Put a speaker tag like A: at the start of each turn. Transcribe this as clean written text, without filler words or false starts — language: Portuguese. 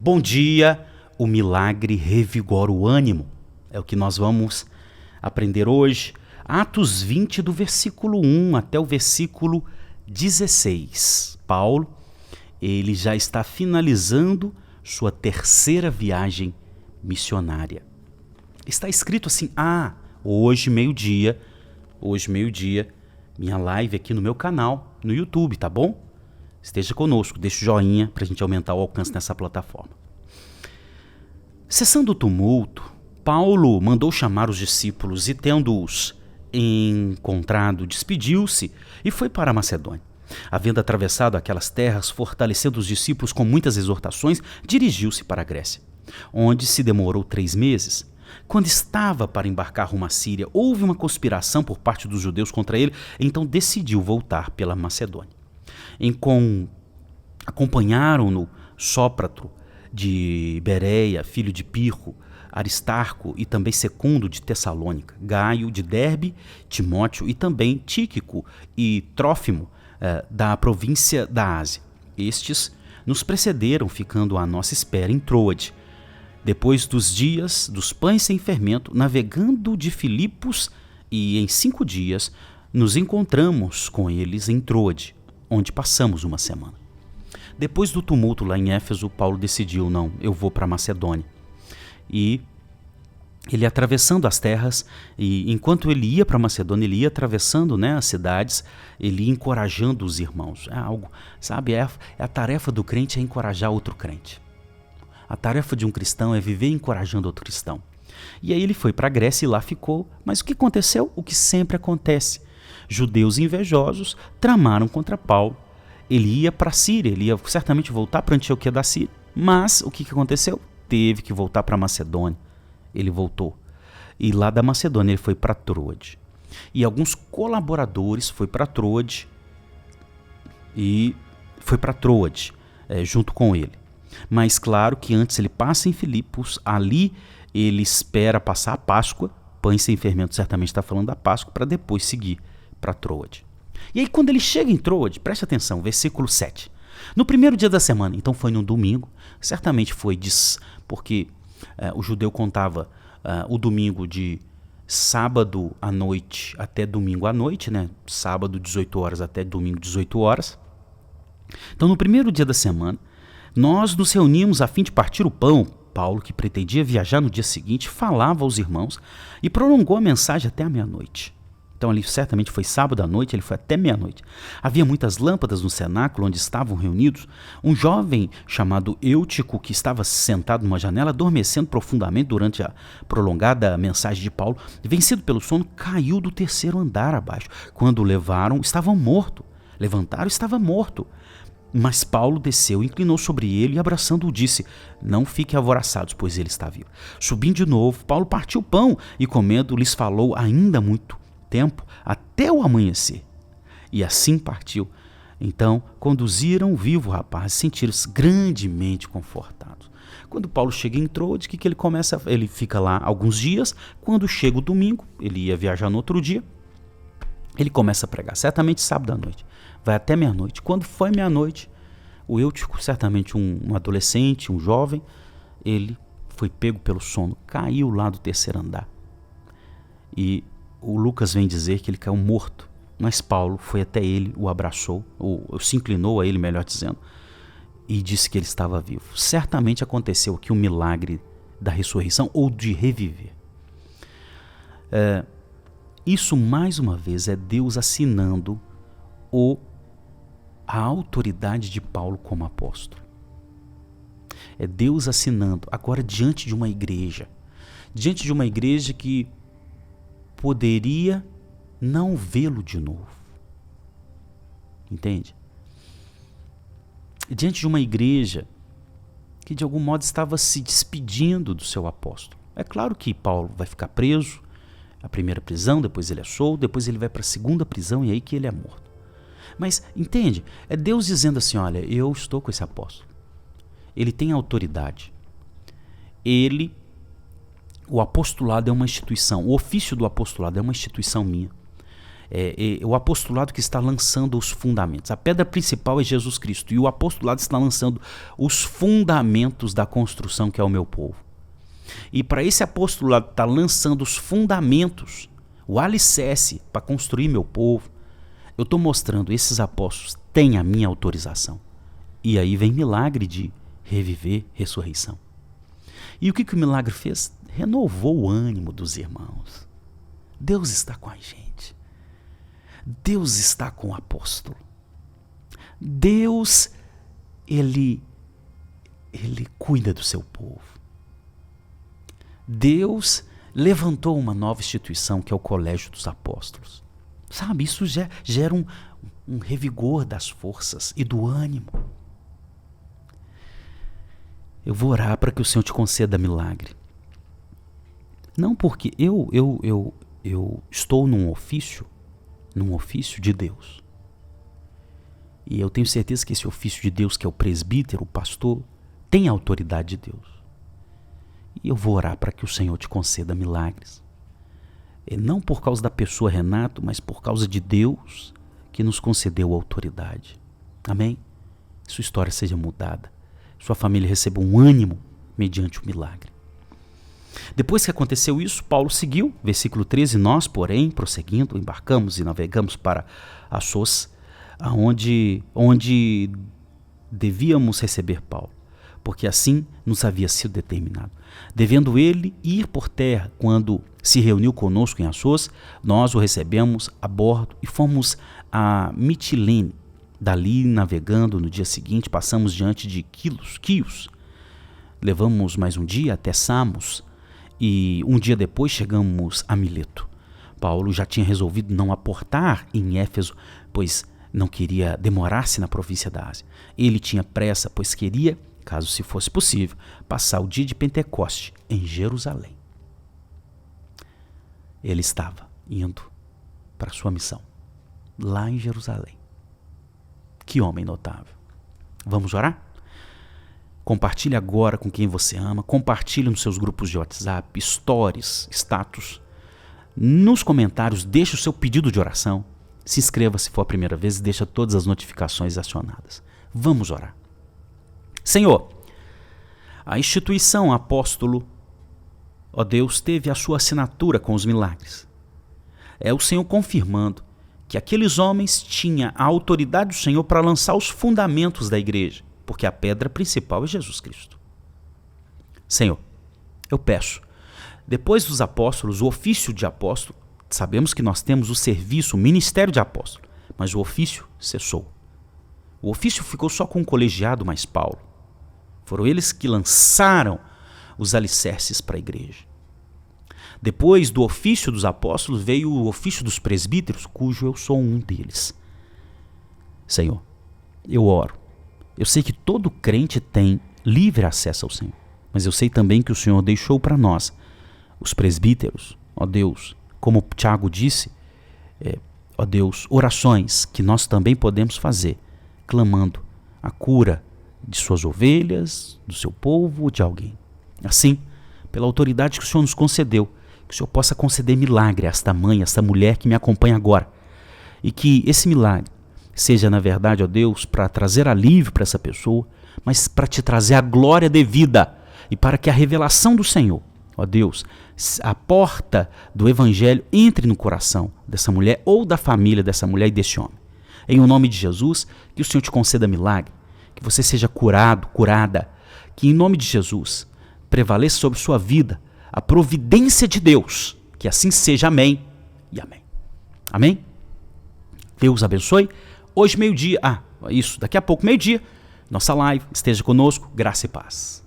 A: Bom dia, o milagre revigora o ânimo. É o que nós vamos aprender hoje. Atos 20, do versículo 1 até o versículo 16. Paulo, ele já está finalizando sua terceira viagem missionária. Está escrito assim, hoje meio-dia, minha live aqui no meu canal, no YouTube, tá bom? Esteja conosco, deixa o joinha para a gente aumentar o alcance nessa plataforma. Cessando o tumulto, Paulo mandou chamar os discípulos e, tendo-os encontrado, despediu-se e foi para a Macedônia. Havendo atravessado aquelas terras, fortalecendo os discípulos com muitas exortações, dirigiu-se para a Grécia, onde se demorou 3 meses. Quando estava para embarcar rumo à Síria, houve uma conspiração por parte dos judeus contra ele, então decidiu voltar pela Macedônia. Acompanharam-no Sópatro de Bereia, filho de Pirro, Aristarco e também Secundo de Tessalônica, Gaio de Derbe, Timóteo e também Tíquico e Trófimo da província da Ásia. Estes nos precederam, ficando à nossa espera em Troade. Depois dos dias dos pães sem fermento, navegando de Filipos, e em 5 dias nos encontramos com eles em Troade, onde passamos uma semana. Depois do tumulto lá em Éfeso, Paulo decidiu, eu vou para a Macedônia. E ele atravessando as terras, e enquanto ele ia para a Macedônia, ele ia atravessando as cidades, ele ia encorajando os irmãos. É algo, sabe, é a tarefa do crente é encorajar outro crente. A tarefa de um cristão é viver encorajando outro cristão. E aí ele foi para a Grécia e lá ficou. Mas o que aconteceu? O que sempre acontece. Judeus invejosos tramaram contra Paulo. Ele ia para a Síria, ele ia certamente voltar para Antioquia da Síria. Mas o que aconteceu? Teve que voltar para a Macedônia. Ele voltou. E lá da Macedônia ele foi para Troade. E alguns colaboradores foi para Troade junto com ele. Mas claro que antes ele passa em Filipos, ali ele espera passar a Páscoa, pães sem fermento certamente está falando da Páscoa, para depois seguir para Troade. E aí quando ele chega em Troade, preste atenção, versículo 7. No primeiro dia da semana, então foi num domingo, certamente foi porque o judeu contava o domingo de sábado à noite até domingo à noite, sábado 18 horas até domingo 18 horas. Então no primeiro dia da semana, nós nos reunimos a fim de partir o pão. Paulo, que pretendia viajar no dia seguinte, falava aos irmãos e prolongou a mensagem até a meia-noite. Então ali certamente foi sábado à noite, ele foi até meia-noite. Havia muitas lâmpadas no cenáculo onde estavam reunidos. Um jovem chamado Eutico, que estava sentado numa janela, adormecendo profundamente durante a prolongada mensagem de Paulo, vencido pelo sono, caiu do 3º andar abaixo. Quando o levaram, estava morto. Levantaram, estava morto. Mas Paulo desceu, inclinou sobre ele e abraçando-o disse, não fiquem alvoroçados, pois ele está vivo. Subindo de novo, Paulo partiu o pão e comendo lhes falou ainda muito tempo até o amanhecer. E assim partiu. Então conduziram vivo o rapaz e sentiram-se grandemente confortados. Quando Paulo chega em Troade, o que ele começa? Ele fica lá alguns dias. Quando chega o domingo, ele ia viajar no outro dia, ele começa a pregar, certamente sábado à noite. Vai até meia-noite. Quando foi meia-noite, o Eutico, certamente um adolescente, um jovem, ele foi pego pelo sono, caiu lá do 3º andar. E o Lucas vem dizer que ele caiu morto, mas Paulo foi até ele, o abraçou, ou se inclinou a ele, melhor dizendo, e disse que ele estava vivo. Certamente aconteceu aqui um milagre da ressurreição ou de reviver. Isso, mais uma vez, é Deus assinando a autoridade de Paulo como apóstolo. É Deus assinando, agora diante de uma igreja que poderia não vê-lo de novo. Entende? Diante de uma igreja que de algum modo estava se despedindo do seu apóstolo. É claro que Paulo vai ficar preso, a primeira prisão, depois ele é solto, depois ele vai para a segunda prisão e aí que ele é morto. Mas, entende? É Deus dizendo assim, olha, eu estou com esse apóstolo. Ele tem autoridade. O apostolado é uma instituição. O ofício do apostolado é uma instituição minha. o apostolado que está lançando os fundamentos. A pedra principal é Jesus Cristo, e o apostolado está lançando os fundamentos da construção que é o meu povo. E para esse apostolado estar lançando os fundamentos, o alicerce para construir meu povo, eu estou mostrando, esses apóstolos têm a minha autorização. E aí vem milagre de reviver, ressurreição. E o que o milagre fez? Renovou o ânimo dos irmãos. Deus está com a gente. Deus está com o apóstolo. Deus, ele cuida do seu povo. Deus levantou uma nova instituição que é o Colégio dos Apóstolos. Sabe, isso gera um revigor das forças e do ânimo. Eu vou orar para que o Senhor te conceda milagre. Não porque eu estou num ofício de Deus. E eu tenho certeza que esse ofício de Deus, que é o presbítero, o pastor, tem a autoridade de Deus. E eu vou orar para que o Senhor te conceda milagres. E não por causa da pessoa Renato, mas por causa de Deus que nos concedeu a autoridade. Amém? Sua história seja mudada. Sua família receba um ânimo mediante o milagre. Depois que aconteceu isso, Paulo seguiu, versículo 13, nós, porém, prosseguindo, embarcamos e navegamos para Assos, onde devíamos receber Paulo, porque assim nos havia sido determinado. Devendo ele ir por terra, quando se reuniu conosco em Assos, nós o recebemos a bordo e fomos a Mitilene. Dali, navegando no dia seguinte, passamos diante de Quios. Levamos mais um dia até Samos e um dia depois chegamos a Mileto. Paulo já tinha resolvido não aportar em Éfeso, pois não queria demorar-se na província da Ásia. Ele tinha pressa, pois queria, caso se fosse possível, passar o dia de Pentecoste em Jerusalém. Ele estava indo para sua missão, lá em Jerusalém. Que homem notável. Vamos orar? Compartilhe agora com quem você ama, compartilhe nos seus grupos de WhatsApp, stories, status. Nos comentários, deixe o seu pedido de oração. Se inscreva se for a primeira vez e deixa todas as notificações acionadas. Vamos orar. Senhor, a instituição apóstolo, ó Deus, teve a sua assinatura com os milagres. É o Senhor confirmando que aqueles homens tinham a autoridade do Senhor para lançar os fundamentos da igreja, porque a pedra principal é Jesus Cristo. Senhor, eu peço, depois dos apóstolos, o ofício de apóstolo, sabemos que nós temos o serviço, o ministério de apóstolo, mas o ofício cessou. O ofício ficou só com o colegiado mais Paulo. Foram eles que lançaram os alicerces para a igreja. Depois do ofício dos apóstolos veio o ofício dos presbíteros, cujo eu sou um deles. Senhor, eu oro. Eu sei que todo crente tem livre acesso ao Senhor, mas eu sei também que o Senhor deixou para nós, os presbíteros, ó Deus, como Tiago disse, ó Deus, orações que nós também podemos fazer, clamando a cura de suas ovelhas, do seu povo ou de alguém. Assim, pela autoridade que o Senhor nos concedeu, que o Senhor possa conceder milagre a esta mãe, a esta mulher que me acompanha agora. E que esse milagre seja, na verdade, ó Deus, para trazer alívio para essa pessoa, mas para te trazer a glória devida e para que a revelação do Senhor, ó Deus, a porta do Evangelho entre no coração dessa mulher ou da família dessa mulher e desse homem. Em o nome de Jesus, que o Senhor te conceda milagre, que você seja curado, curada, que em nome de Jesus prevaleça sobre sua vida a providência de Deus, que assim seja, amém e amém. Amém? Deus abençoe. Hoje meio-dia, daqui a pouco meio-dia, nossa live, esteja conosco, graça e paz.